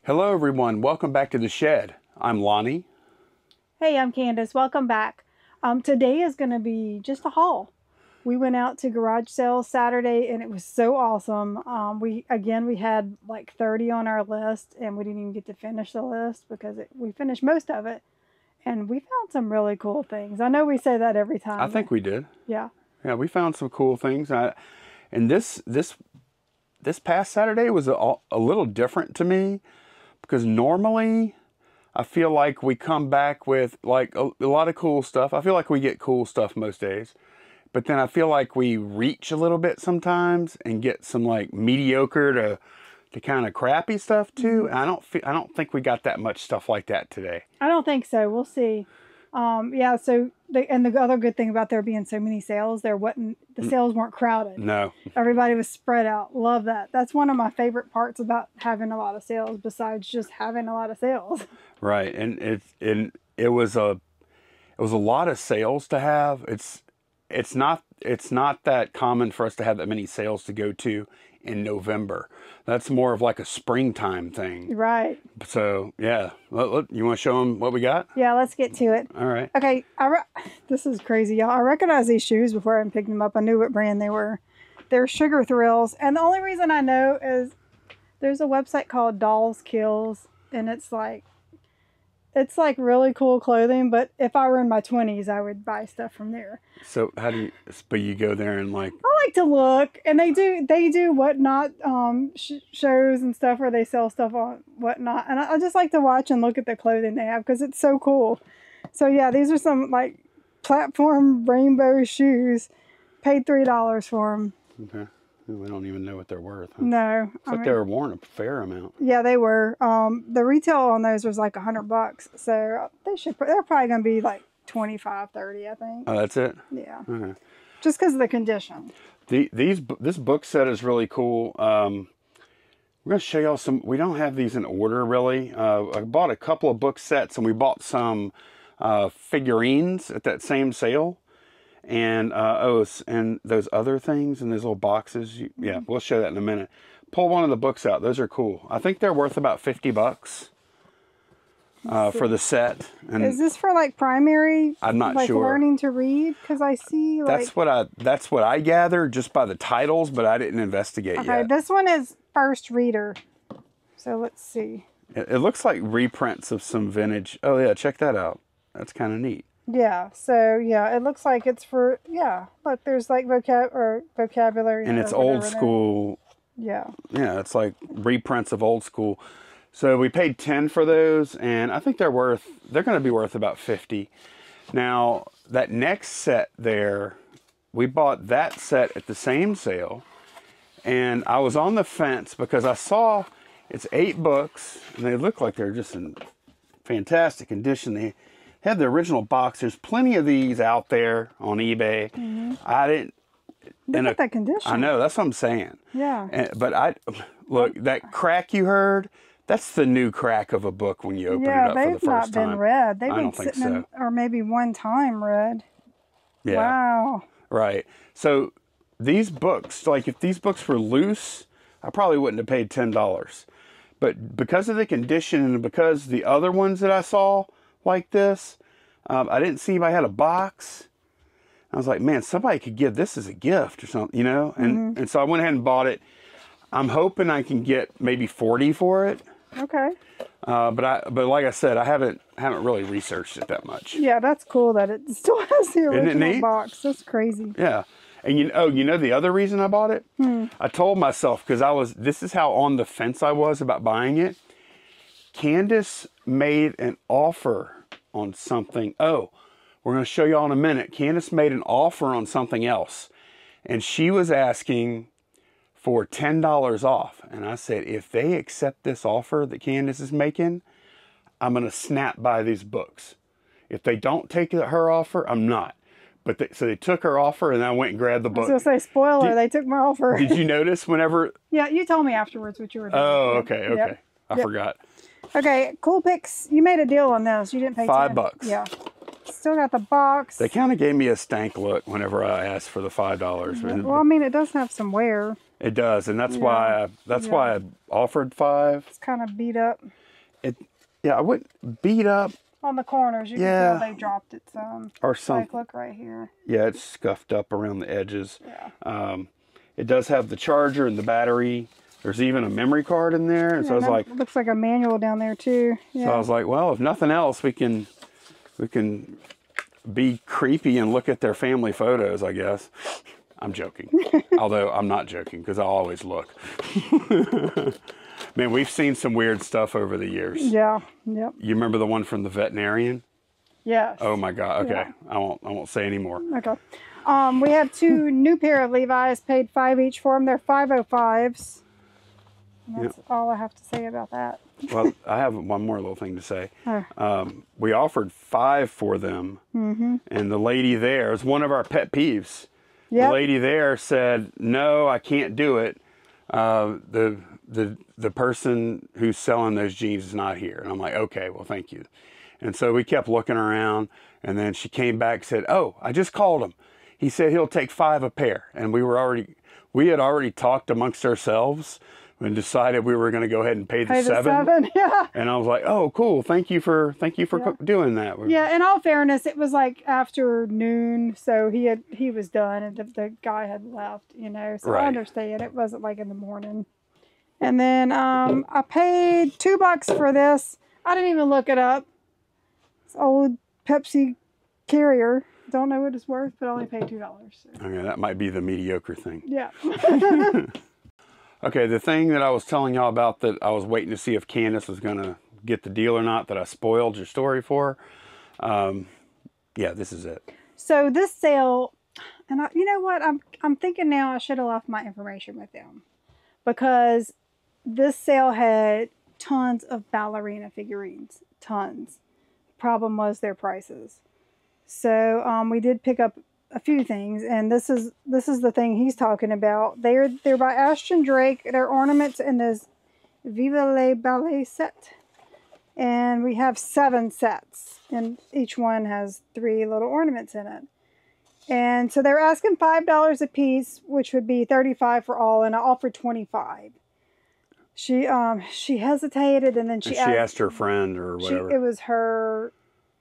Hello everyone, welcome back to the shed. I'm Lonnie. Hey, I'm Candace. Welcome back. Today is going to be just a haul. We went out to garage sales Saturday and it was so awesome. We had like 30 on our list and we didn't even get to finish the list because we finished most of it. And we found some really cool things. I know we say that every time. I think we did. Yeah. Yeah, we found some cool things. And this past Saturday was a little different to me because normally I feel like we come back with like a lot of cool stuff. I feel like we get cool stuff most days. But then I feel like we reach a little bit sometimes and get some like mediocre to kind of crappy stuff too. And I don't think we got that much stuff like that today. I don't think so. We'll see. Yeah, so the other good thing about there being so many sales, the sales weren't crowded. No. Everybody was spread out. Love that. That's one of my favorite parts about having a lot of sales, besides just having a lot of sales. Right, and it was a lot of sales to have. It's not that common for us to have that many sales to go to in November. That's more of like a springtime thing. Right. So, yeah. You want to show them what we got? Yeah, let's get to it. All right. Okay, this is crazy, y'all. I recognized these shoes before I picked them up. I knew what brand they were. They're Sugar Thrills. And the only reason I know is there's a website called Dolls Kills. And it's like really cool clothing, but if I were in my 20s, I would buy stuff from there. So but you go there and like... I like to look, and they do Whatnot shows and stuff where they sell stuff on Whatnot, and I just like to watch and look at the clothing they have because it's so cool. So yeah, these are some like platform rainbow shoes. Paid $3 for them. Okay. We don't even know what they're worth. Huh? No. It's like they were worn a fair amount. Yeah, they were. The retail on those was like $100. So they're probably going to be like 25, 30, I think. Oh, that's it? Yeah. Okay. Just because of the condition. This book set is really cool. We're going to show y'all some. We don't have these in order, really. I bought a couple of book sets, and we bought some figurines at that same sale. And and those other things in those little boxes. Yeah, we'll show that in a minute. Pull one of the books out. Those are cool. I think they're worth about $50 for the set. And is this for like primary? I'm not like sure. Learning to read, because I see like that's what I gathered just by the titles, but I didn't investigate yet. Okay, this one is first reader. So let's see. It looks like reprints of some vintage. Oh yeah, check that out. That's kind of neat. Yeah, so yeah, it looks like it's for, yeah, look, there's like vocabulary. And it's old school. Yeah. Yeah, it's like reprints of old school. So we paid $10 for those, and I think they're going to be worth about $50. Now, that next set there, we bought that set at the same sale, and I was on the fence because I saw it's 8 books, and they look like they're just in fantastic condition. They have the original box. There's plenty of these out there on eBay. Mm-hmm. I didn't. Look at that condition. I know, that's what I'm saying. Yeah. But look, that crack you heard, that's the new crack of a book when you open it up for the first time. Yeah, they've not been read. They've been sitting in, or maybe one time read. Yeah. Wow. Right. So these books, like if these books were loose, I probably wouldn't have paid $10. But because of the condition and because the other ones that I saw like this, I didn't see anybody had a box. I was like, man, somebody could give this as a gift or something, you know? And so I went ahead and bought it. I'm hoping I can get maybe $40 for it. Okay. But like I said, I haven't really researched it that much. Yeah, that's cool that it still has the original neat? box. That's crazy. Yeah. And you know the other reason I bought it? I told myself, because this is how on the fence I was about buying it. Candace made an offer on something. Oh, we're going to show y'all in a minute. Candace made an offer on something else. And she was asking for $10 off. And I said, if they accept this offer that Candace is making, I'm going to snap buy these books. If they don't take her offer, I'm not. But so they took her offer, and I went and grabbed the book. I was going to say, spoiler, they took my offer. Did you notice whenever? Yeah, you told me afterwards what you were doing. Oh, okay. Yep. I forgot. Okay, Cool Picks. You made a deal on this. You didn't pay $5. Yeah. Still got the box. They kind of gave me a stank look whenever I asked for the $5. And Well, I mean, it does have some wear. it does, and that's Yeah. why I offered 5. It's kind of beat up Yeah, I wouldn't beat up on the corners. You Yeah. can tell they dropped it some. or something. Like, look right here. Yeah, it's scuffed up around the edges. Yeah. It does have the charger and the battery. There's even a memory card in there, and so I was And like, that looks like a manual down there too. Yeah. so I was like, well, if nothing else, we can be creepy and look at their family photos, I guess. I'm joking. Although I'm not joking because I always look. Man, we've seen some weird stuff over the years. Yeah. Yep. You remember the one from the veterinarian? Yes. Oh my God. Okay. Yeah. I won't say any more. Okay. We have 2 new pair of Levi's, paid $5 each for them. They're 505s. And that's all I have to say about that. Well, I have one more little thing to say. Oh. We offered 5 for them, and the lady there is one of our pet peeves. Yep. The lady there said, "No, I can't do it. The person who's selling those jeans is not here." And I'm like, "Okay, well, thank you." And so we kept looking around, and then she came back and said, "Oh, I just called him. He said he'll take 5 a pair." And we had already talked amongst ourselves and decided we were going to go ahead and pay the 7. Yeah. And I was like, "Oh, cool. Thank you for doing that." Yeah, in all fairness, it was like after noon, so he was done, and the guy had left, you know. So Right. I understand. It wasn't like in the morning. And then I paid $2 for this. I didn't even look it up. It's old Pepsi carrier. Don't know what it's worth, but I only paid $2. So. Okay, that might be the mediocre thing. Yeah. Okay, the thing that I was telling y'all about that I was waiting to see if Candace was going to get the deal or not that I spoiled your story for. Yeah, this is it. So this sale, and you know what? I'm thinking now I should have left my information with them, because this sale had tons of ballerina figurines, tons. Problem was their prices. So we did pick up a few things, and this is the thing he's talking about. They're by Ashton Drake. They're ornaments in this Viva le Ballet set. And we have 7 sets, and each one has 3 little ornaments in it. And so they're asking $5 a piece, which would be $35 for all, and I offered $25. She hesitated, and then she asked her friend or whatever. It was her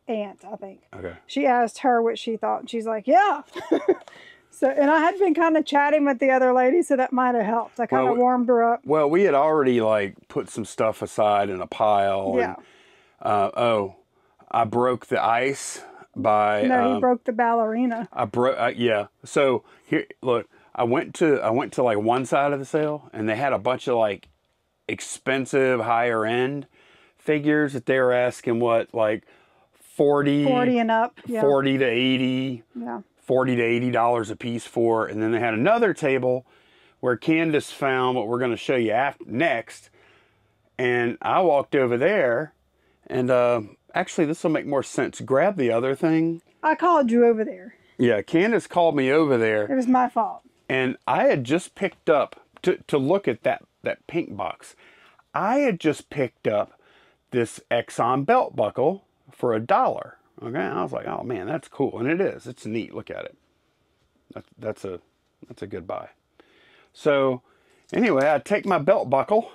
aunt, I think. Okay. She asked her what she thought, and she's like, "Yeah." So, and I had been kind of chatting with the other lady, so that might have helped. I kind of warmed her up. Well, we had already like put some stuff aside in a pile. Yeah. And, I broke the ice by. No, you broke the ballerina. I broke. Yeah. So here, look. I went to like one side of the sale, and they had a bunch of like expensive, higher end figures that they were asking like 40 and up. Yeah. 40 to 80. Yeah. $40 to $80 a piece for. And then they had another table where Candace found what we're going to show you next. And I walked over there, and actually this will make more sense. Grab the other thing. I called you over there. Yeah, Candace called me over there. It was my fault. And I had just picked up, to look at that pink box, I had just picked up this Exxon belt buckle for $1. Okay, and I was like, oh man, that's cool. And it is. It's neat. Look at it. That's a good buy. So anyway, I take my belt buckle.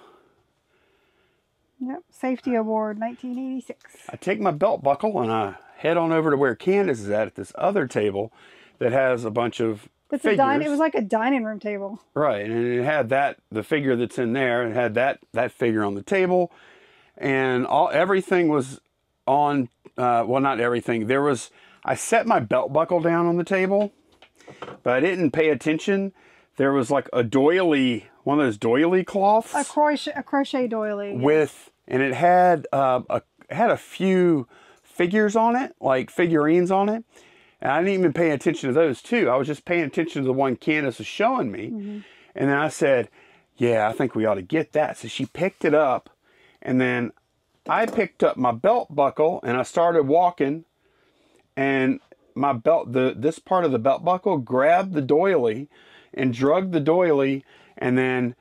Yep, Safety Award, 1986. I take my belt buckle and I head on over to where Candace is at this other table that has a bunch of figures. It was like a dining room table. Right, and it had the figure that's in there, and had that figure on the table, and everything was on. Well, not everything. I set my belt buckle down on the table, but I didn't pay attention. There was like a doily, one of those doily cloths. A crochet doily. And it had a few figures on it, like figurines on it. And I didn't even pay attention to those too. I was just paying attention to the one Candace was showing me. Mm-hmm. And then I said, yeah, I think we ought to get that. So she picked it up, and then I picked up my belt buckle and I started walking, and my belt, this part of the belt buckle grabbed the doily and drug the doily and then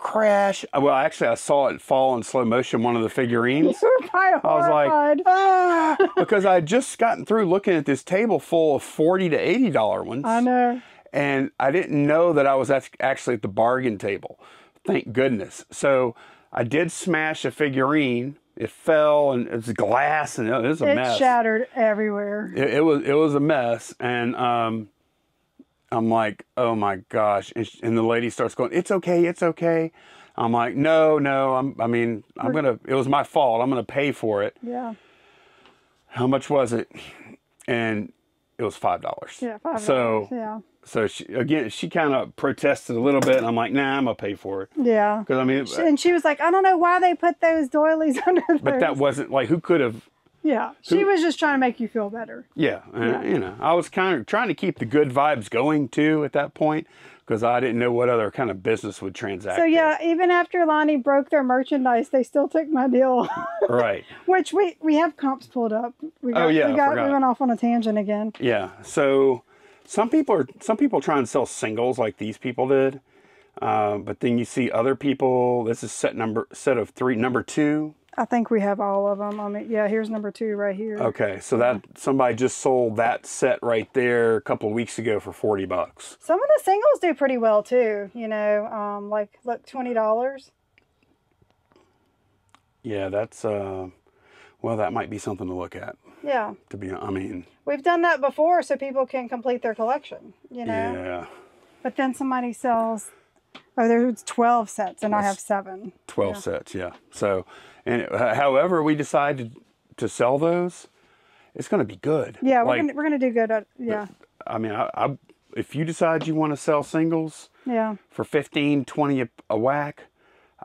crash. Well, actually, I saw it fall in slow motion, one of the figurines. You were probably I was horrified. like, ah, because I had just gotten through looking at this table full of $40 to $80 ones. I know. And I didn't know that I was actually at the bargain table. Thank goodness. So I did smash a figurine. It fell, and it's glass, and it was a mess. It shattered everywhere. It was a mess, and I'm like, oh my gosh! And the lady starts going, "It's okay, it's okay." I'm like, no, I'm gonna. It was my fault. I'm gonna pay for it. Yeah. How much was it? And it was $5. Yeah, $5. So yeah. So she kind of protested a little bit, and I'm like, nah, I'm gonna pay for it. Yeah. Because I mean, And she was like, I don't know why they put those doilies under there. but that wasn't like, who could have? Yeah. She was just trying to make you feel better. Yeah, you know, I was kind of trying to keep the good vibes going too at that point, because I didn't know what other kind of business would transact. So yeah, there. even after Lonnie broke their merchandise, they still took my deal. Right. Which we have comps pulled up. We I forgot. We went off on a tangent again. Yeah. So some people try and sell singles like these people did, but then you see other people. This is set of 3, number 2. I think we have all of them. I mean, yeah, here's number 2 right here. Okay, so that somebody just sold that set right there a couple of weeks ago for $40. Some of the singles do pretty well too. You know, like look, $20. Yeah, that's well, that might be something to look at. Yeah. To be, I mean, we've done that before, so people can complete their collection. You know. Yeah. But then somebody sells. Oh, there's 12 sets, and I have 7. 12 sets, yeah. So, and however we decide to sell those, it's going to be good. Yeah, like, we're gonna do good. Yeah. I mean, I if you decide you want to sell singles, Yeah. for 15, 20 a whack,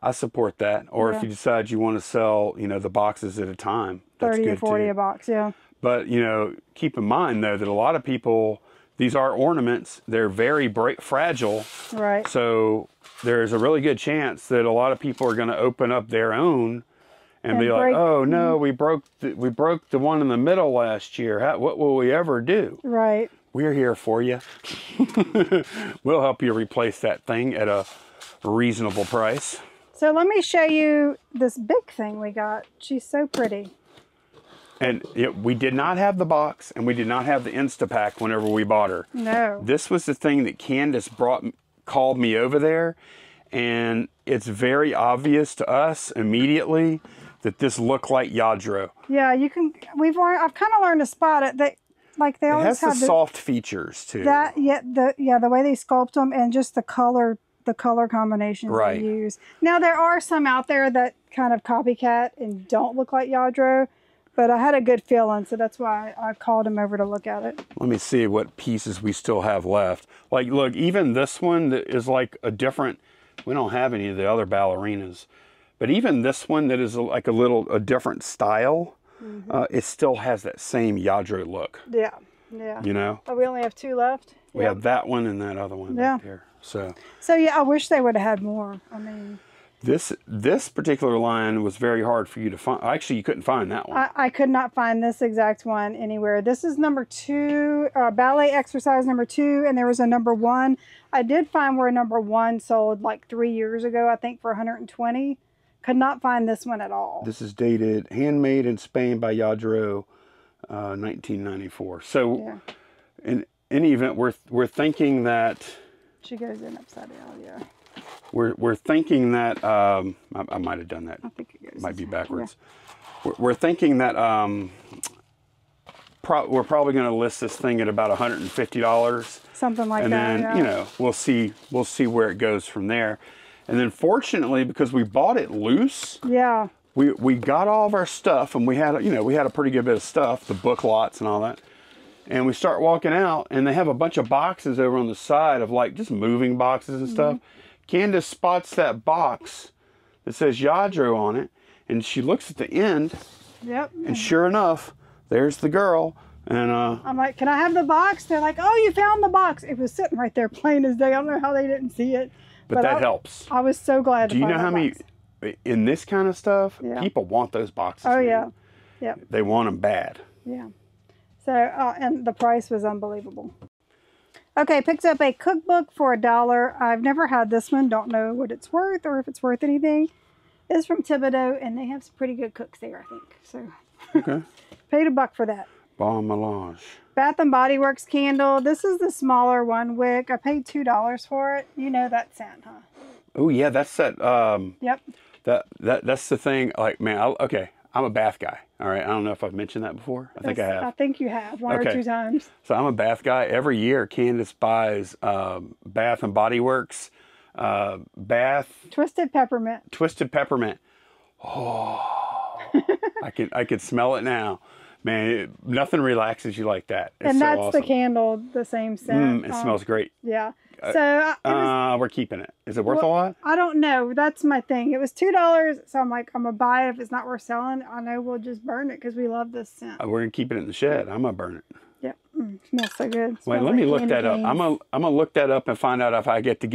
I support that. Or if you decide you want to sell, you know, the boxes at a time, that's 30 good or 40 too. a box. Yeah. But you know, keep in mind though that a lot of people, these are ornaments. They're very fragile. Right. So there's a really good chance that a lot of people are going to open up their own and be like, "Oh no, we broke the one in the middle last year. What will we ever do?" Right. We're here for you. We'll help you replace that thing at a reasonable price. So let me show you this big thing we got. She's so pretty. And we did not have the box, and we did not have the Instapack whenever we bought her. No. This was the thing that Candace called me over there, and it's very obvious to us immediately that this looked like Yadro. Yeah, you can. I've kind of learned to spot it. They always It has have the the soft features too. The way they sculpt them and just the color combinations Right. they use. Now there are some out there that kind of copycat and don't look like Yadro. But I had a good feeling, so that's why I called him over to look at it. Let me see what pieces we still have left. Like, look, even this one that is like a different, we don't have any of the other ballerinas, but even this one that is like a different style, it still has that same Yadro look. Yeah, yeah. You know? Oh, we only have 2 left? We have that one and that other one back here. So yeah, I wish they would have had more. I mean... This particular line was very hard for you to find. Actually, you couldn't find that one. I could not find this exact one anywhere. This is number 2, ballet exercise number 2, and there was a number 1. I did find where number 1 sold like 3 years ago, I think for 120. Could not find this one at all. This is dated, handmade in Spain by Yadro, 1994. So, in any event, we're thinking that she goes in upside down. Yeah. We're thinking that I might have done that. I think it goes might be backwards. Yeah. We're thinking that we're probably going to list this thing at about $150. Something like that. And then yeah. you know we'll see where it goes from there. And then fortunately, because we bought it loose, yeah, we got all of our stuff, and we had a pretty good bit of stuff, the book lots and all that. And we start walking out, and they have a bunch of boxes over on the side of like just moving boxes and stuff. Candace spots that box that says Yadro on it, and she looks at the end. Yep. And sure enough, there's the girl. And I'm like, "Can I have the box?" They're like, "Oh, you found the box." It was sitting right there, plain as day. I don't know how they didn't see it. But that helps. I was so glad. Do you know how many in this kind of stuff? Yeah. People want those boxes. Oh man. yeah, yeah. They want them bad. Yeah. So and the price was unbelievable. Okay, picked up a cookbook for $1. I've never had this one. Don't know what it's worth or if it's worth anything. It's from Thibodeau, and they have some pretty good cooks there, I think. So, Okay. paid $1 for that. Bon Melange. Bath and Body Works candle. This is the smaller one wick. I paid $2 for it. You know that scent, huh? Oh yeah, that's that. Yep. That's the thing. Like, man, okay, I'm a bath guy. All right, I don't know if I've mentioned that before. I think I have. I think you have one or Okay. 2 times. So I'm a bath guy. Every year, Candace buys Bath and Body Works Twisted peppermint. Twisted Peppermint. Oh, I can smell it now. Man, nothing relaxes you like that. It's And so that's awesome. the candle, the same scent. It smells great. Yeah. So We're keeping it. Is it worth a lot? I don't know. That's my thing. It was $2, so I'm like, I'm gonna buy it. If it's not worth selling, I know we'll just burn it because we love this scent. We're gonna keep it in the shed. I'm gonna burn it. Yep, smells so good. Wait, Smells let me like look candy that up. canes. I'm gonna look that up and find out if I get to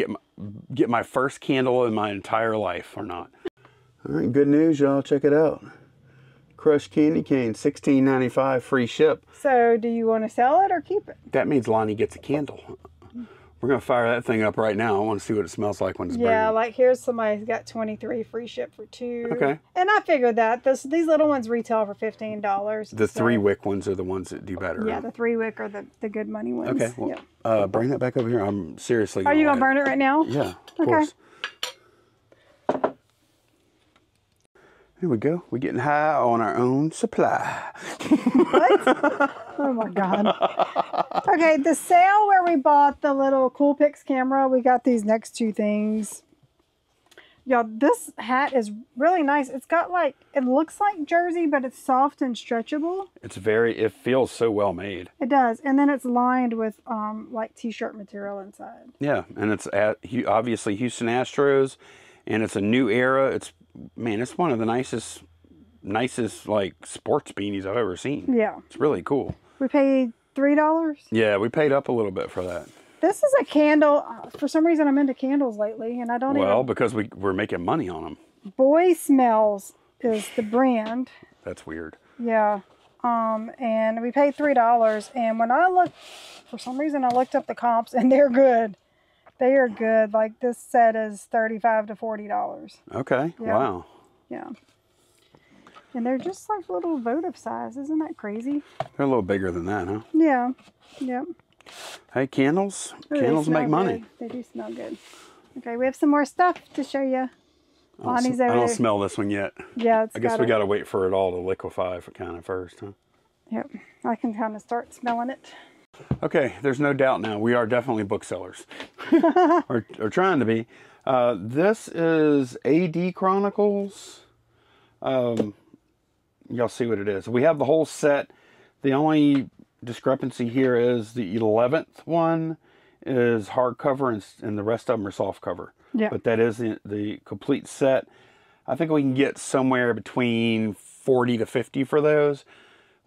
get my first candle in my entire life or not. All right, good news, y'all. Check it out. Crushed candy cane, $16.95, free ship. So, do you want to sell it or keep it? That means Lonnie gets a candle. We're gonna fire that thing up right now. I want to see what it smells like when it's Yeah, burning. like here's somebody's got 23 free ship for 2. Okay. And I figured that these little ones retail for $15. The so- 3-wick ones are the ones that do better. Yeah, right? the 3-wick are the good money ones. Okay. Well, Yep. bring that back over here. I'm seriously. Are you light gonna burn it right now? Yeah, of Okay. course. Here we go. We're getting high on our own supply. Oh my God. Okay, the sale where we bought the little Coolpix camera, we got these next 2 things. Y'all, this hat is really nice. It's got like, it looks like jersey, but it's soft and stretchable. It feels so well made. It does. And then it's lined with like t-shirt material inside. Yeah, and it's obviously Houston Astros, and it's a new era. It's one of the nicest like sports beanies I've ever seen. Yeah. It's really cool. We paid $3. Yeah, we paid up a little bit for that. This is a candle. For some reason, I'm into candles lately, and I don't Well, because we're making money on them. Boy Smells is the brand. That's weird. Yeah. And we paid $3. And when I looked, for some reason, I looked up the comps, and they're good. They are good. Like this set is $35 to $40. Okay. Yeah. Wow. Yeah. And they're just like little votive size. Isn't that crazy? They're a little bigger than that, huh? Yeah. Yep. Hey, candles. Ooh, they Candles smell make money. good. They do smell good. Okay, we have some more stuff to show you. Lonnie's I over don't there. smell this one yet. Yeah, it's I guess we got to wait for it all to liquefy kind of first, huh? Yep. I can kind of start smelling it. Okay, there's no doubt now. We are definitely booksellers. or trying to be. This is AD Chronicles. Y'all see what it is. We have the whole set. The only discrepancy here is the 11th one is hardcover and the rest of them are softcover. Yeah. But that is the complete set. I think we can get somewhere between 40 to 50 for those.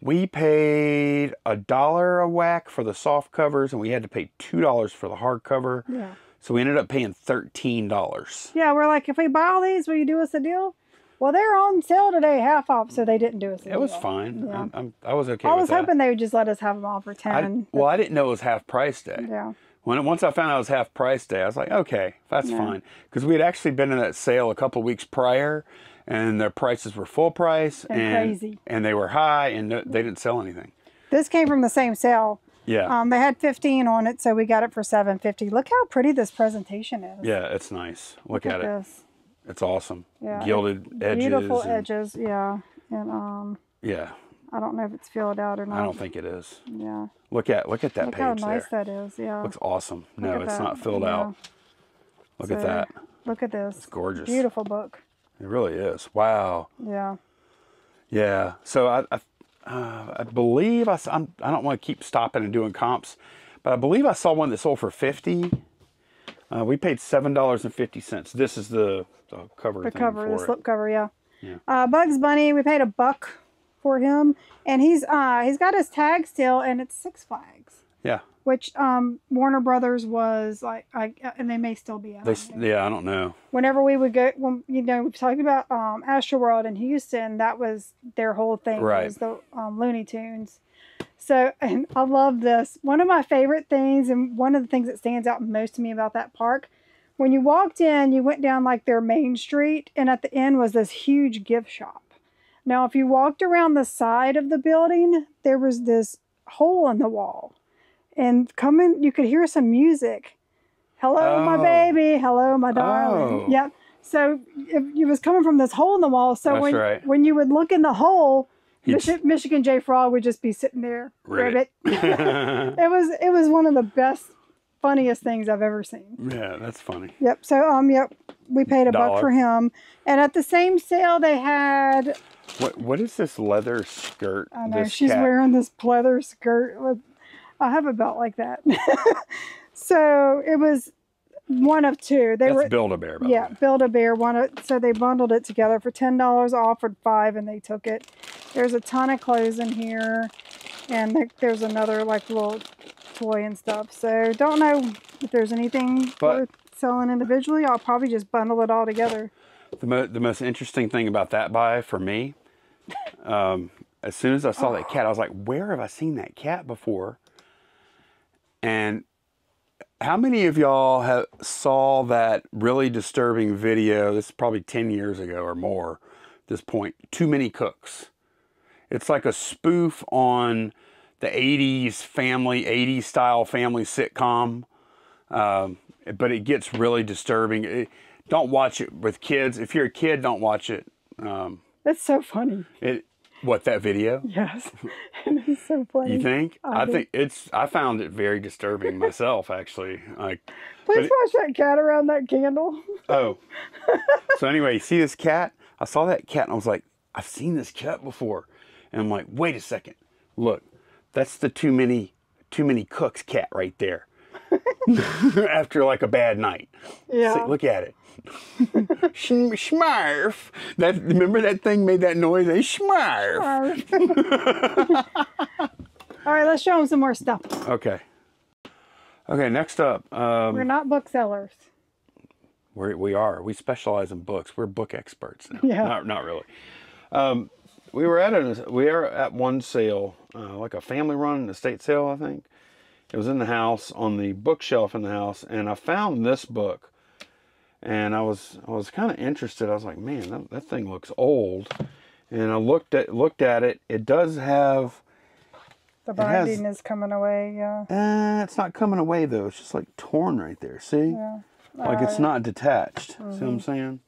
We paid $1 a whack for the soft covers, and we had to pay $2 for the hardcover. Yeah. So we ended up paying $13. Yeah, we're like, if we buy all these, will you do us a deal? Well, they're on sale today, half off, so they didn't do us a deal. It was fine. Yeah. I was okay I with was that. hoping they would just let us have them all for 10. I didn't know it was half price day. Yeah. Once I found out it was half price day, I was like, okay, that's fine. Because we had actually been in that sale a couple weeks prior, and their prices were full price And crazy. and they were high, and they didn't sell anything. This came from the same sale. Yeah, They had 15 on it, so we got it for $7.50. Look how pretty this presentation is. yeah, it's nice. Look at it. this. It's awesome. Yeah, Gilded edges. Beautiful and- edges, yeah. And Yeah, I don't know if it's filled out or not. I don't think it is. Yeah. Look at that Look page how nice there. that is. Yeah. Looks awesome. Look No, at it's that. not filled Yeah. out. Look at So, that. Look at this. It's gorgeous. Beautiful book. It really is. Wow. Yeah. Yeah. So I believe I don't want to keep stopping and doing comps, but I believe I saw one that sold for $50. We paid $7.50. This is the cover. The thing cover, the for it. slip cover, yeah. Yeah. Bugs Bunny, we paid $1 for him, and he's got his tag still, and it's Six Flags, Yeah. which Warner Brothers was like, and they may still be. I don't know. Yeah. I don't know. Whenever we would go, we talked about Astroworld in Houston, that was their whole thing, Right. was the Looney Tunes. So, and I love this. One of my favorite things, and one of the things that stands out most to me about that park, when you walked in, you went down like their main street, and at the end was this huge gift shop. Now, if you walked around the side of the building, there was this hole in the wall. And coming, you could hear some music. Hello, my baby. Hello, my darling. Yep. So it was coming from this hole in the wall. So when you would look in the hole, Michigan J. Frog would just be sitting there. Ribbit. It was one of the best, funniest things I've ever seen. Yeah, that's funny. Yep. So yep, we paid $1 for him. And at the same sale, they had. What is this leather skirt? I know she's wearing this pleather skirt. I have a belt like that. So it was one of two. That's Build-A-Bear. Yeah, Build-A-Bear. So they bundled it together for $10, offered $5, and they took it. There's a ton of clothes in here, and there's another like little toy and stuff. So don't know if there's anything worth selling individually. I'll probably just bundle it all together. The most interesting thing about that buy for me, as soon as I saw that cat, I was like, where have I seen that cat before? And how many of y'all saw that really disturbing video? This is probably 10 years ago or more at this point. Too Many Cooks. It's like a spoof on the 80s style family sitcom. But it gets really disturbing. Don't watch it with kids. If you're a kid, don't watch it. That's so funny. That video? Yes. It is so funny. You think? I found it very disturbing myself, actually. Please watch that cat around that candle. Oh. So anyway, you see this cat? I saw that cat and I was like, I've seen this cat before. And I'm like, wait a second. Look, that's the Too Many Cooks cat right there. After like a bad night. Yeah. See, look at it. Schmarf. Remember that thing made that noise? Schmarf. All right, let's show them some more stuff. Okay, next up. We're not booksellers. We are. We specialize in books. We're book experts now. Yeah. Not really. We were at one sale, like a family run estate sale, I think. It was in the house, on the bookshelf in the house, and I found this book. And I was kind of interested. I was like, man, that thing looks old. And I looked at it. It does have. The binding is coming away. Yeah. It's not coming away though. It's just like torn right there. See? Yeah. Like it's not detached. Mm-hmm. See what I'm saying?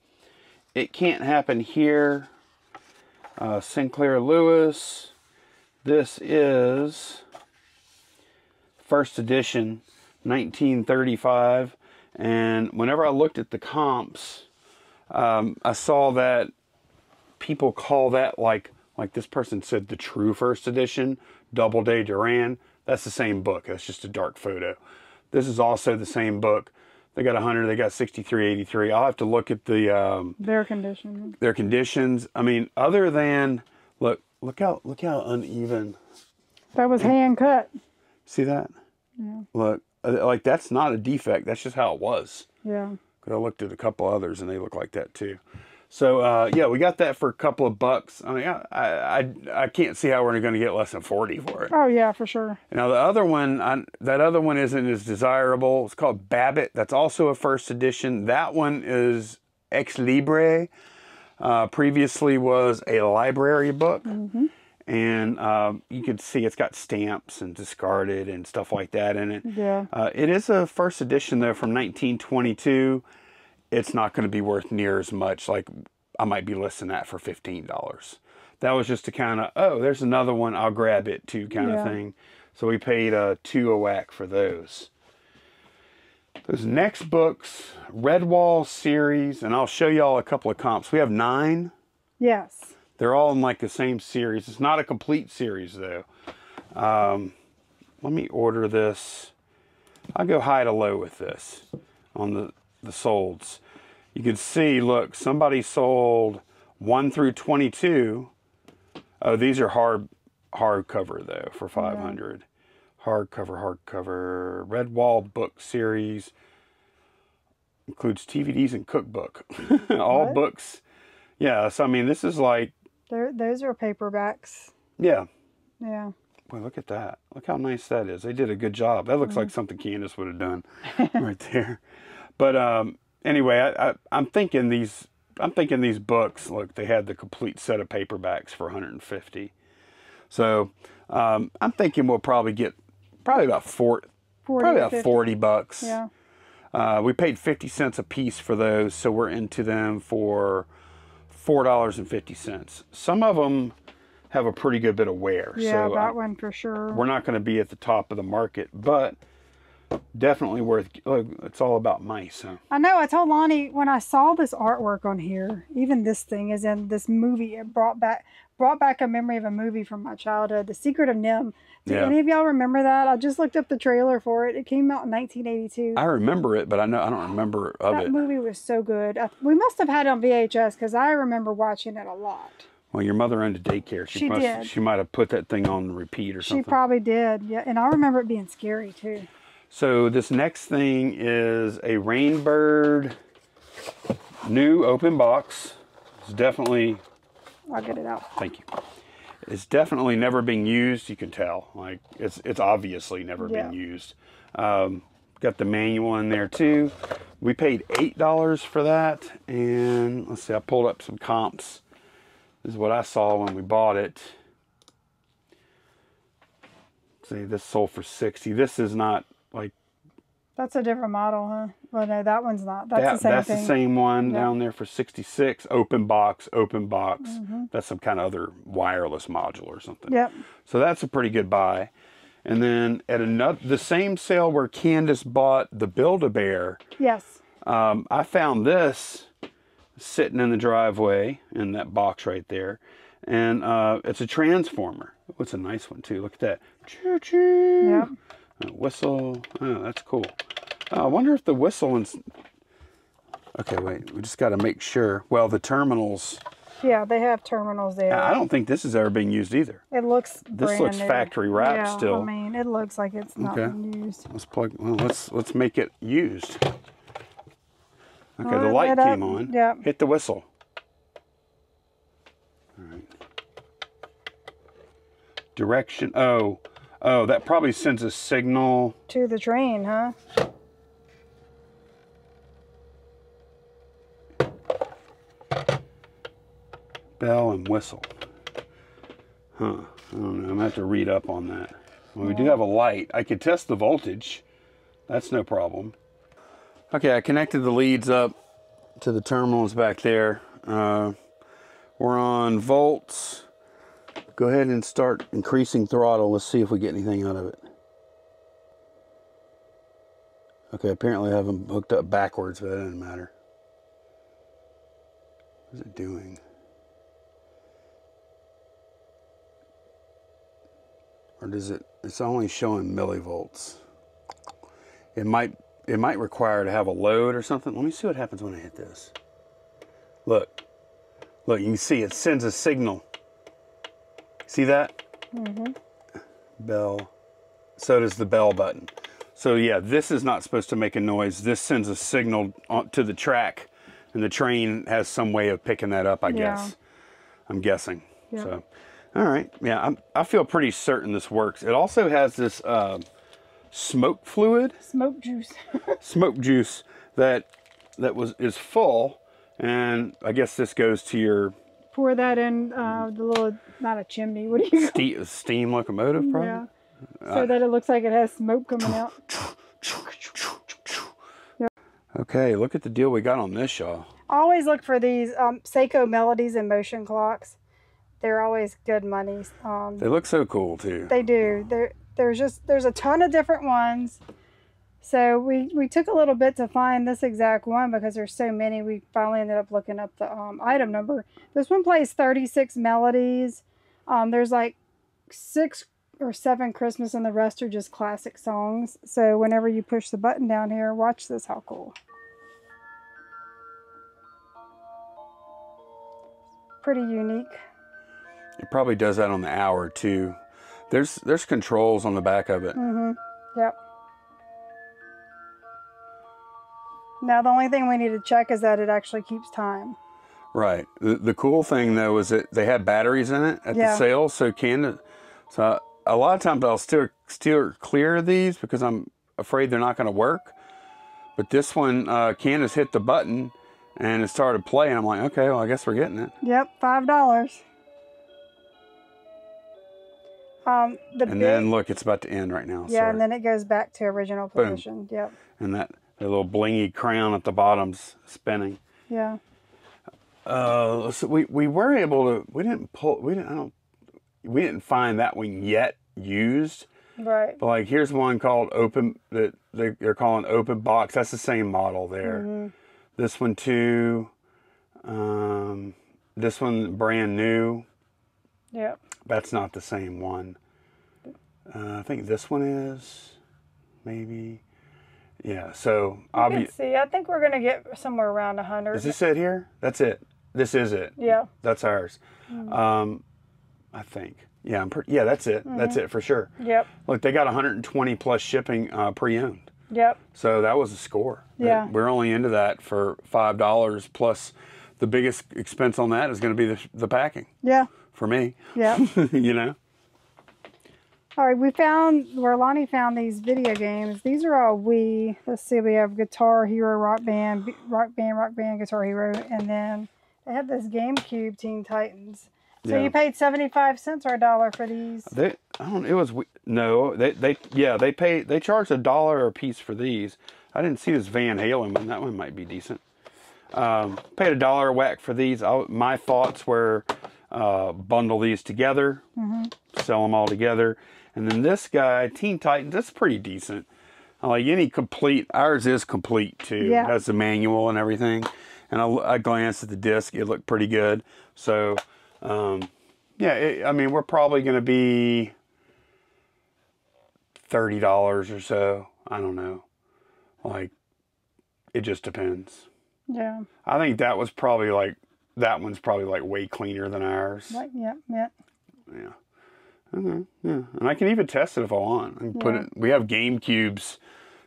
It can't happen here. Sinclair Lewis. This is first edition, 1935. And whenever I looked at the comps, I saw that people call that like this person said, the true first edition, Doubleday Duran. That's the same book. That's just a dark photo. This is also the same book. They got 100. They got 6383. I'll have to look at the their condition. Their conditions. I mean, other than look how uneven. That was hand cut. See that? Yeah. Look. Like, that's not a defect. That's just how it was. Yeah. Because I looked at a couple others, and they look like that, too. So, yeah, we got that for a couple of bucks. I mean, I can't see how we're going to get less than 40 for it. Oh, yeah, for sure. Now, the other one, that other one isn't as desirable. It's called Babbitt. That's also a first edition. That one is Ex Libre. Previously was a library book. Mm-hmm. And you can see it's got stamps and discarded and stuff like that in it. Yeah. It is a first edition, though, from 1922. It's not going to be worth near as much. Like, I might be listing that for $15. That was just to kind of, oh, there's another one, I'll grab it too kind of thing. So we paid $2 a whack for those. Those next books, Redwall series, and I'll show y'all a couple of comps. We have 9. Yes. They're all in like the same series. It's not a complete series though. Let me order this. I'll go high to low with this on the solds. You can see, look, somebody sold 1 through 22. Oh, these are hardcover though for 500. Yeah. Hardcover. Redwall book series includes DVDs and cookbook. All books. Yeah, so I mean, this is like. Those are paperbacks. Yeah. Yeah. Boy, look at that. Look how nice that is. They did a good job. That looks like something Candace would have done right there. But anyway, I'm thinking these books, look, they had the complete set of paperbacks for 150. So I'm thinking we'll probably get about 40 bucks. Yeah. We paid 50 cents a piece for those, so we're into them for $4.50. Some of them have a pretty good bit of wear. Yeah, so that one for sure. we're not going to be at the top of the market, but definitely worth. Look, it's all about mice. Huh? I know. I told Lonnie when I saw this artwork on here, even this thing is in this movie. It brought back a memory of a movie from my childhood, The Secret of NIMH. Do any of y'all remember that? I just looked up the trailer for it. It came out in 1982. I remember it, but I don't remember of it. That movie was so good. We must have had it on VHS because I remember watching it a lot. Well, your mother owned a daycare. She did. She might have put that thing on repeat or something. She probably did. Yeah, and I remember it being scary too. So this next thing is a Rainbird new open box. It's definitely. I'll get it out. Thank you. It's definitely never being used. You can tell. Like it's obviously never been used. Got the manual in there too. We paid $8 for that, and let's see. I pulled up some comps. This is what I saw when we bought it. See, this sold for $60. This is not like. That's a different model, huh? Well, no, that one's not. That's the same thing. That's the same one down there for $66. Open box. That's some kind of other wireless module or something. Yep. So that's a pretty good buy. And then at the same sale where Candace bought the Build-A-Bear. Yes. I found this sitting in the driveway in that box right there, and it's a transformer. It's a nice one too. Look at that. Choo choo. Yep. Whistle. Oh, that's cool. I wonder if the whistle and. Okay, wait. We just got to make sure. Well, the terminals. Yeah, they have terminals there. I don't think this is ever being used either. It looks. This looks factory wrapped still. I mean, it looks like it's not being used. Let's plug. Well, let's make it used. Okay, the light came on. Yep. Hit the whistle. All right. Direction. Oh, that probably sends a signal to the train, huh? Bell and whistle. Huh. I don't know. I'm gonna have to read up on that. Well, we do have a light. I could test the voltage. That's no problem. Okay, I connected the leads up to the terminals back there. We're on volts. Go ahead and start increasing throttle. Let's see if we get anything out of it. Okay, apparently I have them hooked up backwards, but that doesn't matter. What is it doing? Or does it? It's only showing millivolts. It might require to have a load or something. Let me see what happens when I hit this. Look, you can see it sends a signal. See that? Mm-hmm. Bell. So does the bell button. So yeah, this is not supposed to make a noise. This sends a signal to the track, and the train has some way of picking that up, I guess. I'm guessing. Yeah. So, all right. Yeah, I feel pretty certain this works. It also has this smoke fluid. Smoke juice. Smoke juice that is full, and I guess this goes to your. Pour that in the little, not a chimney. What do you? Steam locomotive, probably. Yeah. So that it looks like it has smoke coming out. Yep. Okay, look at the deal we got on this, y'all. Always look for these Seiko Melodies and motion clocks. They're always good money. They look so cool too. They do. There's a ton of different ones. So we took a little bit to find this exact one because there's so many. We finally ended up looking up the item number. This one plays 36 melodies. There's like 6 or 7 Christmas, and the rest are just classic songs. So whenever you push the button down here, watch this. How cool. Pretty unique. It probably does that on the hour too. There's controls on the back of it. Mm-hmm. Yep. Now the only thing we need to check is that it actually keeps time. Right. The cool thing though is that they had batteries in it at the sale, so a lot of times I'll steer clear of these because I'm afraid they're not going to work. But this one, Candace hit the button and it started playing. I'm like, okay, well, I guess we're getting it. Yep, $5. Then look, it's about to end right now. Yeah, Sorry. and then it goes back to original position. Yep. And that little blingy crown at the bottom's spinning. Yeah. So we were able to. We didn't find that one yet used. Right. But like, here's one called Open that they're calling Open Box. That's the same model there. Mm-hmm. This one too. This one brand new. Yep. That's not the same one. I think this one is, maybe. Yeah. So see, I think we're gonna get somewhere around 100. Is this it here? That's it. This is it. Yeah. That's ours. I think. Yeah, yeah, that's it. That's it for sure. Yep. Look, they got 120 plus shipping pre-owned. Yep. So that was a score. Yeah. We're only into that for $5 plus the biggest expense on that is going to be the packing. Yeah. For me. Yeah. You know. All right, where Lonnie found these video games. These are all Wii. Let's see, we have Guitar Hero, Rock Band, Guitar Hero, and then they have this GameCube Teen Titans. So you paid 75 cents or $1 for these? they charged $1 a piece for these. I didn't see this Van Halen one. That one might be decent. Paid $1 a whack for these. My thoughts were bundle these together, sell them all together. And then this guy, Teen Titans, that's pretty decent. Like any complete, ours is complete too. Yeah. It has the manual and everything. And I glanced at the disc, it looked pretty good. So, yeah, I mean, we're probably going to be $30 or so. I don't know. Like, it just depends. Yeah. I think that one's probably like way cleaner than ours. Right, yeah. Yeah. Yeah. And I can even test it if I want. I can put it. We have GameCubes,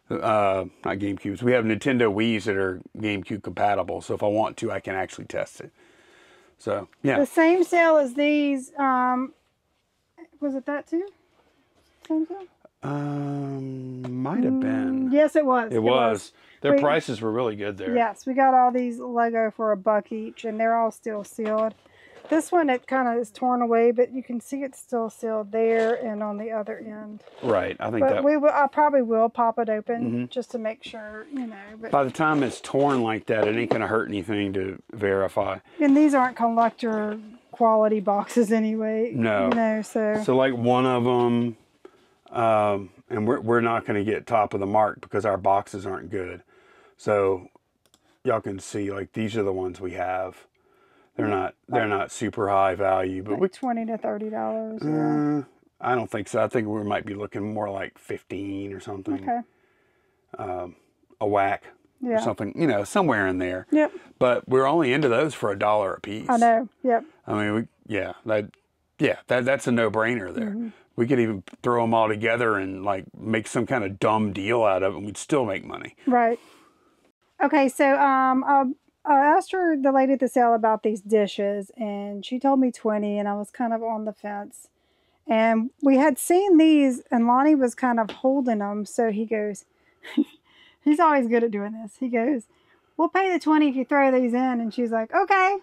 not GameCubes. We have Nintendo Wii's that are GameCube compatible. So if I want to, I can actually test it. So yeah. The same sale as these. Was it that too? Same sale? Might have been. Yes, it was. It was. Their prices were really good there. Yes, we got all these Lego for $1 each, and they're all still sealed. This one, it kind of is torn away, but you can see it's still sealed there and on the other end. Right. I think but I probably will pop it open just to make sure, you know. But by the time it's torn like that, it ain't going to hurt anything to verify. And these aren't collector quality boxes anyway. No. You know, so like one of them, and we're not going to get top of the mark because our boxes aren't good. So y'all can see, like, these are the ones we have. They're not super high value, but like $20 to $30. Yeah. I don't think so. I think we might be looking more like 15 or something. Okay. A whack or something, you know, somewhere in there. Yep. But we're only into those for $1 a piece. I know. Yep. I mean, that's a no-brainer there. We could even throw them all together and like make some kind of dumb deal out of it, and we'd still make money. Right. Okay, so I asked the lady at the sale about these dishes, and she told me 20, and I was kind of on the fence. And we had seen these, and Lonnie was kind of holding them, so he goes, he's always good at doing this. He goes, we'll pay the 20 if you throw these in. And she's like, okay.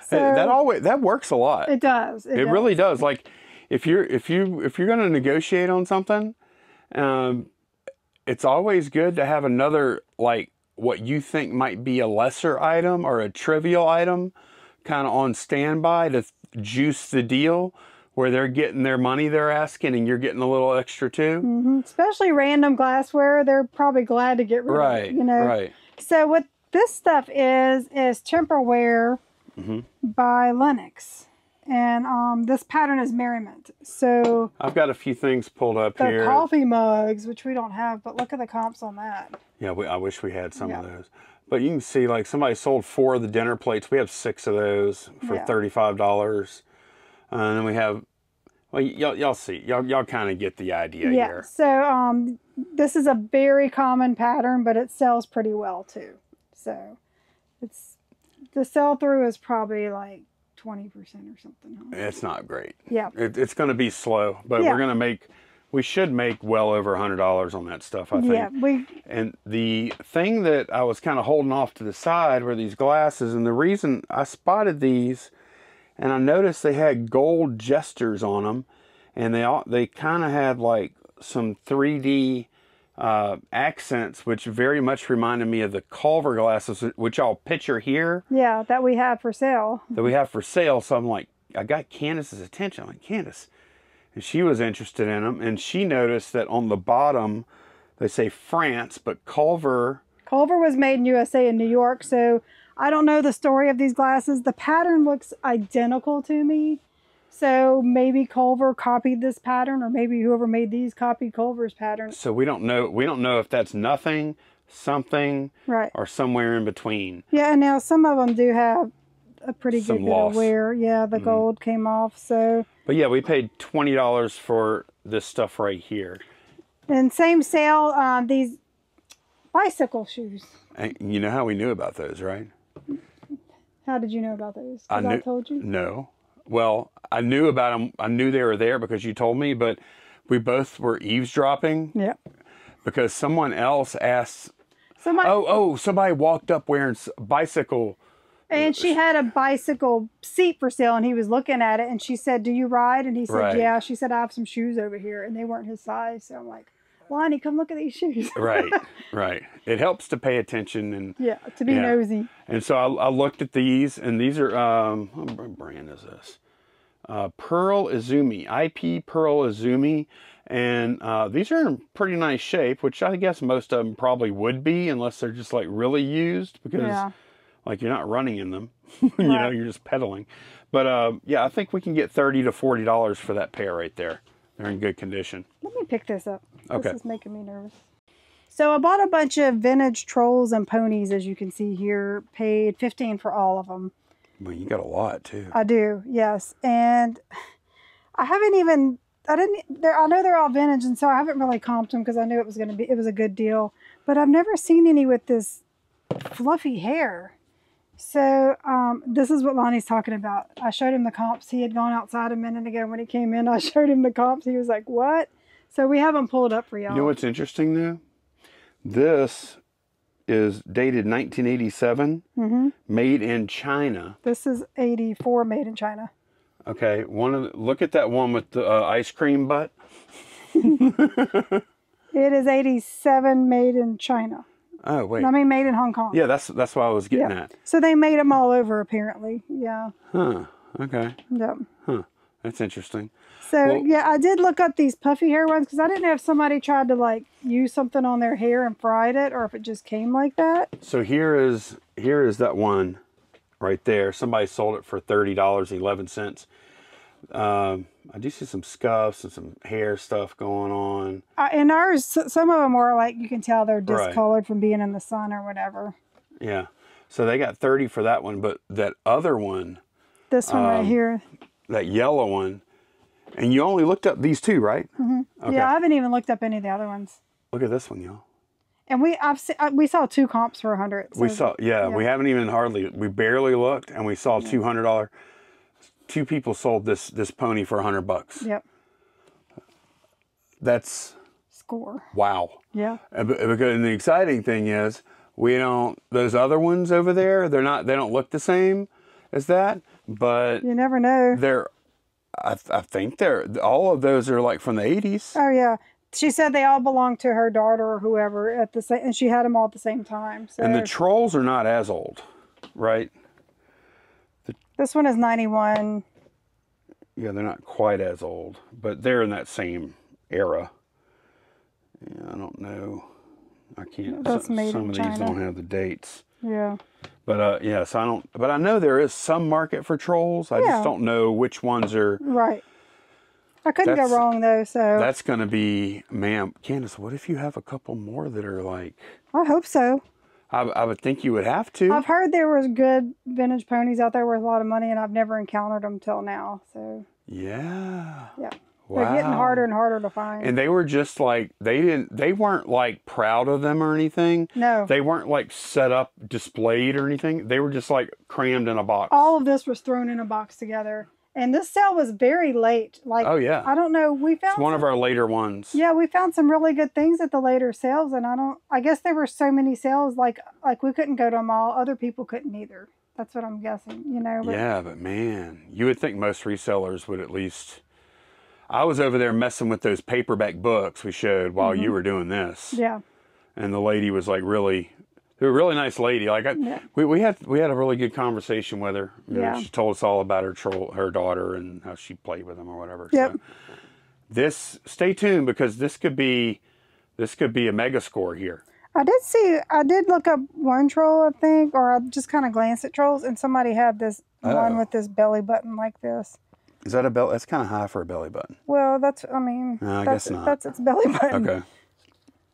So that works a lot. It does. It really does. Like, if you're going to negotiate on something, it's always good to have another, like, what you think might be a lesser item or a trivial item kind of on standby to juice the deal, where they're getting their money they're asking and you're getting a little extra too. Especially random glassware, they're probably glad to get rid of it, you know. Right. So what this stuff is Temperware by Lennox. And this pattern is Merriment. So I've got a few things pulled up here. The coffee mugs, which we don't have, but look at the comps on that. Yeah, I wish we had some of those. But you can see, like, somebody sold 4 of the dinner plates. We have 6 of those for $35. And then we have, well, y'all see. Y'all kind of get the idea here. So this is a very common pattern, but it sells pretty well too. So the sell-through is probably like 20% or something. Huh? It's not great. Yeah. It's going to be slow, but Yeah. we're going to we should make well over $100 on that stuff, I think. Yeah, And the thing that I was kind of holding off to the side were these glasses, and the reason I spotted these, and I noticed they had gold jesters on them, and they kind of had like some 3D accents, which very much reminded me of the Culver glasses, which I'll picture here. Yeah, that we have for sale. That we have for sale. So I'm like, I got Candace's attention. I'm like, Candace. And she was interested in them. And she noticed that on the bottom, they say France, but Culver. Culver was made in USA in New York. So I don't know the story of these glasses. The pattern looks identical to me. So maybe Culver copied this pattern, or maybe whoever made these copied Culver's pattern. So we don't know. We don't know if that's nothing, something, right, or somewhere in between. Yeah, and now some of them do have a pretty good bit of wear. Yeah, the gold came off. So. But yeah, we paid $20 for this stuff right here. And same sale, these bicycle shoes. And you know how we knew about those, right? How did you know about those? Because I told you? No. Well, I knew about them. I knew they were there because you told me, but we both were eavesdropping. Yeah. Because someone else asked. Somebody, somebody walked up wearing bicycle. And she had a bicycle seat for sale, and he was looking at it, and she said, "Do you ride?" And he said, right. "Yeah." She said, "I have some shoes over here," and they weren't his size. So I'm like, Lonnie, come look at these shoes. Right, right. It helps to pay attention and to be nosy. And so I looked at these, and these are what brand is this? Pearl Izumi, IP Pearl Izumi, and these are in pretty nice shape, which I guess most of them probably would be, unless they're just like really used, because like you're not running in them, you know, you're just pedaling. But yeah, I think we can get $30 to $40 for that pair right there. They're in good condition. Let me pick this up. Okay. This is making me nervous. So I bought a bunch of vintage trolls and ponies, as you can see here. Paid $15 for all of them. Well, you got a lot too. I do, yes. And I haven't even, I know they're all vintage, and so I haven't really comped them because I knew it was a good deal. But I've never seen any with this fluffy hair. So this is what Lonnie's talking about. I showed him the comps. He had gone outside a minute ago. When he came in, I showed him the comps. He was like, "What?" So we have them pulled up for y'all. You know what's interesting though? This is dated 1987, made in China. This is 84, made in China. Okay, look at that one with the ice cream butt. It is 87, made in China. Oh wait, I mean made in Hong Kong. Yeah, that's what I was getting at. So they made them all over apparently. Yeah. Huh. Okay. Yep. Huh. That's interesting. So yeah, I did look up these puffy hair ones because I didn't know if somebody tried to like use something on their hair and fried it, or if it just came like that. So here is that one right there. Somebody sold it for $30.11. I do see some scuffs and some hair stuff going on. And ours, some of them are like, you can tell they're discolored from being in the sun or whatever. Yeah. So they got 30 for that one, but that other one, this one right here, that yellow one, and you only looked up these two, right? Okay. Yeah, I haven't even looked up any of the other ones. Look at this one, y'all. And we saw 2 comps for 100. So we saw, we haven't even we barely looked, and we saw $200. 2 people sold this pony for $100. Yep. That's score. Wow. Yeah. And the exciting thing is, those other ones over there, they don't look the same as that, but you never know. I think all of those are like from the 80s. Oh yeah. She said they all belong to her daughter or whoever and she had them all at the same time. So. And the trolls are not as old, right? This one is 91. Yeah, they're not quite as old, but they're in that same era. Yeah, I don't know. I can't. That's made some in of China. These don't have the dates. Yeah. But yes, I don't. But I know there is some market for trolls. I just don't know which ones are. Right. I couldn't go wrong though. So that's going to be, ma'am, Candace. What if you have a couple more that are like? I hope so. I would think you would have to. I've heard there was good vintage ponies out there worth a lot of money, and I've never encountered them till now. So yeah. Yeah. They're getting Wow. harder and harder to find. And they were just like, they weren't like proud of them or anything. No. They weren't like set up, displayed or anything. They were just like crammed in a box. All of this was thrown in a box together. And this sale was very late. Like, Oh, yeah. I don't know. We found It's one of our later ones. Yeah, we found some really good things at the later sales, and I guess there were so many sales, like we couldn't go to them all. Other people couldn't either. That's what I'm guessing, you know. But Yeah, but man, you would think most resellers would at least. I was over there messing with those paperback books we showed while you were doing this. yeah, And the lady was like really, a really nice lady. Like we had a really good conversation with her. You know, Yeah. she told us all about her daughter and how she played with them or whatever. Yep. So stay tuned because this could be a mega score here. I did look up one troll, I think, or I just kind of glanced at trolls, and somebody had this one with this belly button like this. Is that a belt? That's kind of high for a belly button. Well, I guess not. That's its belly button. Okay.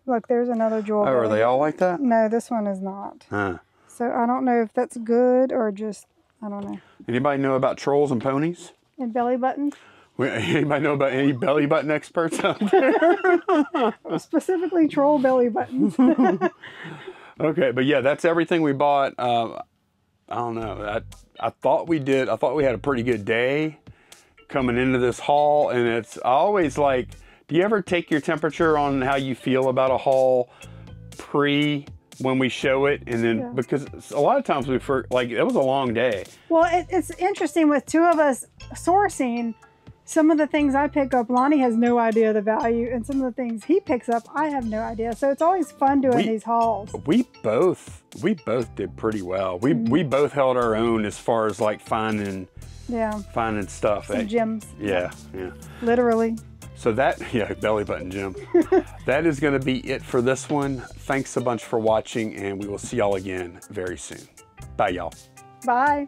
Look, there's another jewel. Oh, are belly they all like that? No, this one is not. Huh. So I don't know if that's good or just, I don't know. Anybody know about trolls and ponies? And belly buttons? Anybody know about any belly button experts out there? Specifically troll belly buttons. Okay, but yeah, that's everything we bought. I don't know. I thought we did. I thought we had a pretty good day coming into this haul, and it's always like, do you ever take your temperature on how you feel about a haul when we show it, and then because a lot of times it was a long day. Well, it's interesting with two of us sourcing. Some of the things I pick up, Lonnie has no idea the value, and some of the things he picks up, I have no idea. So it's always fun doing these hauls. We both did pretty well. We both held our own as far as like finding stuff. Some gems. Yeah. Literally. So belly button gem. That is going to be it for this one. Thanks a bunch for watching, and we will see y'all again very soon. Bye, y'all. Bye.